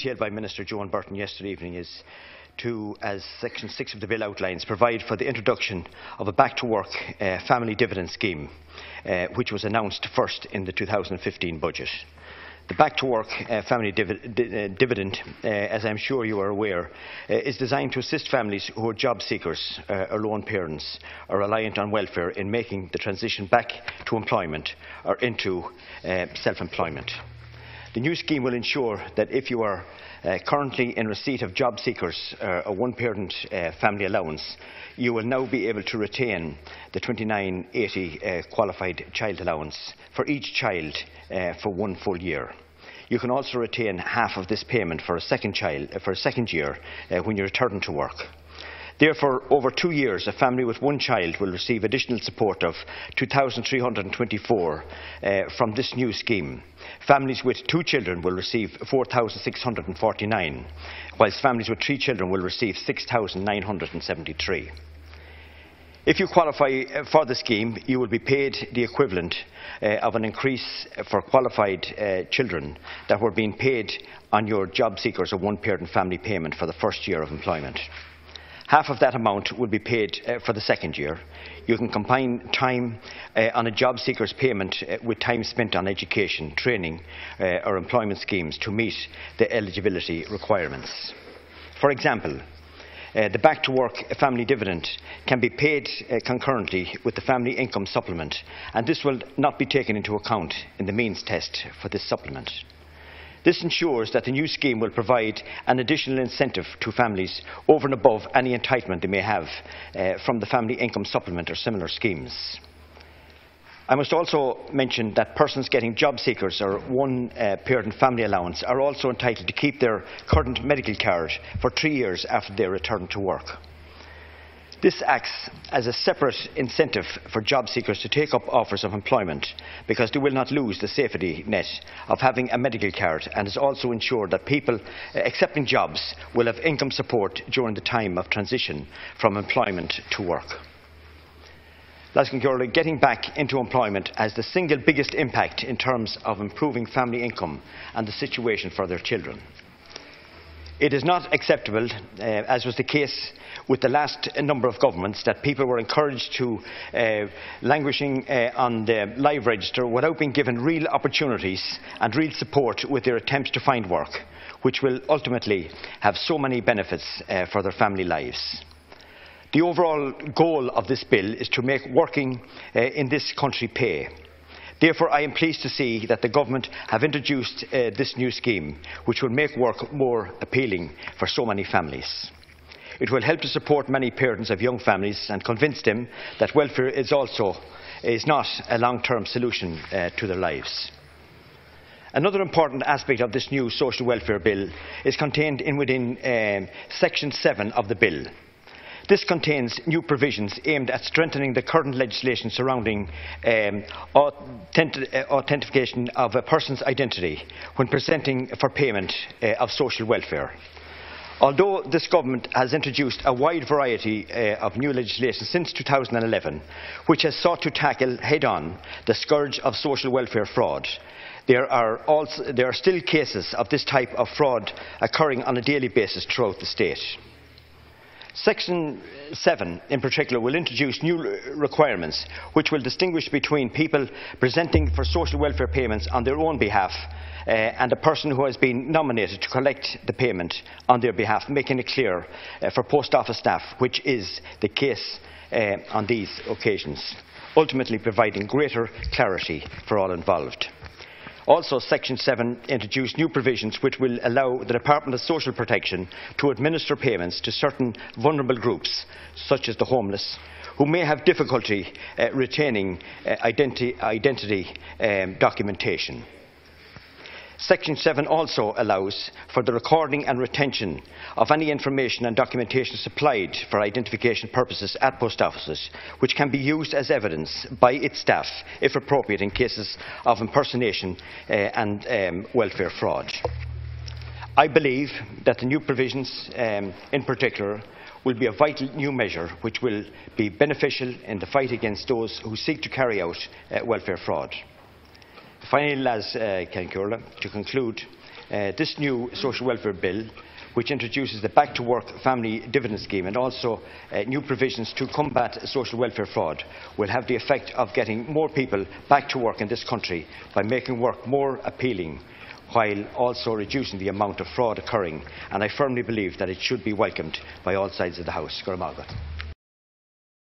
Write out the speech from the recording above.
detailed by Minister Joan Burton yesterday evening is to, as Section 6 of the bill outlines, provide for the introduction of a back-to-work family dividend scheme, which was announced first in the 2015 budget. The back-to-work family dividend, as I'm sure you are aware, is designed to assist families who are job seekers or lone parents or reliant on welfare in making the transition back to employment or into self-employment. The new scheme will ensure that if you are currently in receipt of job seekers or one-parent family allowance, you will now be able to retain the £29.80 qualified child allowance for each child for 1 full year. You can also retain half of this payment for a second year when you return to work. Therefore, over 2 years, a family with one child will receive additional support of £2,324 from this new scheme. Families with 2 children will receive £4,649, whilst families with 3 children will receive £6,973. If you qualify for the scheme, you will be paid the equivalent of an increase for qualified children that were being paid on your job seekers or one-parent family payment for the first year of employment. Half of that amount will be paid for the second year. You can combine time on a job seeker's payment with time spent on education, training or employment schemes to meet the eligibility requirements. For example, the back-to-work family dividend can be paid concurrently with the family income supplement, and this will not be taken into account in the means test for this supplement. This ensures that the new scheme will provide an additional incentive to families over and above any entitlement they may have from the family income supplement or similar schemes. I must also mention that persons getting job seekers or one-parent family allowance are also entitled to keep their current medical card for 3 years after they return to work. This acts as a separate incentive for job seekers to take up offers of employment because they will not lose the safety net of having a medical card, and has also ensured that people accepting jobs will have income support during the time of transition from employment to work. Getting back into employment has the single biggest impact in terms of improving family income and the situation for their children. It is not acceptable, as was the case with the last number of governments, that people were encouraged to languishing on the live register without being given real opportunities and real support with their attempts to find work, which will ultimately have so many benefits for their family lives. The overall goal of this bill is to make working in this country pay. Therefore, I am pleased to see that the government have introduced this new scheme, which will make work more appealing for so many families. It will help to support many parents of young families and convince them that welfare is not a long-term solution to their lives. Another important aspect of this new social welfare bill is contained within Section 7 of the bill. This contains new provisions aimed at strengthening the current legislation surrounding authentication of a person's identity when presenting for payment of social welfare. Although this government has introduced a wide variety of new legislation since 2011, which has sought to tackle head-on the scourge of social welfare fraud, there are still cases of this type of fraud occurring on a daily basis throughout the state. Section 7 in particular will introduce new requirements which will distinguish between people presenting for social welfare payments on their own behalf and a person who has been nominated to collect the payment on their behalf, making it clear for post office staff which is the case on these occasions, ultimately providing greater clarity for all involved. Also, Section 7 introduced new provisions which will allow the Department of Social Protection to administer payments to certain vulnerable groups, such as the homeless, who may have difficulty retaining identity documentation. Section 7 also allows for the recording and retention of any information and documentation supplied for identification purposes at post offices, which can be used as evidence by its staff, if appropriate, in cases of impersonation and welfare fraud. I believe that the new provisions in particular will be a vital new measure which will be beneficial in the fight against those who seek to carry out welfare fraud. Finally, to conclude, This new social welfare bill, which introduces the Back to Work family dividend scheme and also new provisions to combat social welfare fraud, will have the effect of getting more people back to work in this country by making work more appealing, while also reducing the amount of fraud occurring. And I firmly believe that it should be welcomed by all sides of the House. Guramagat.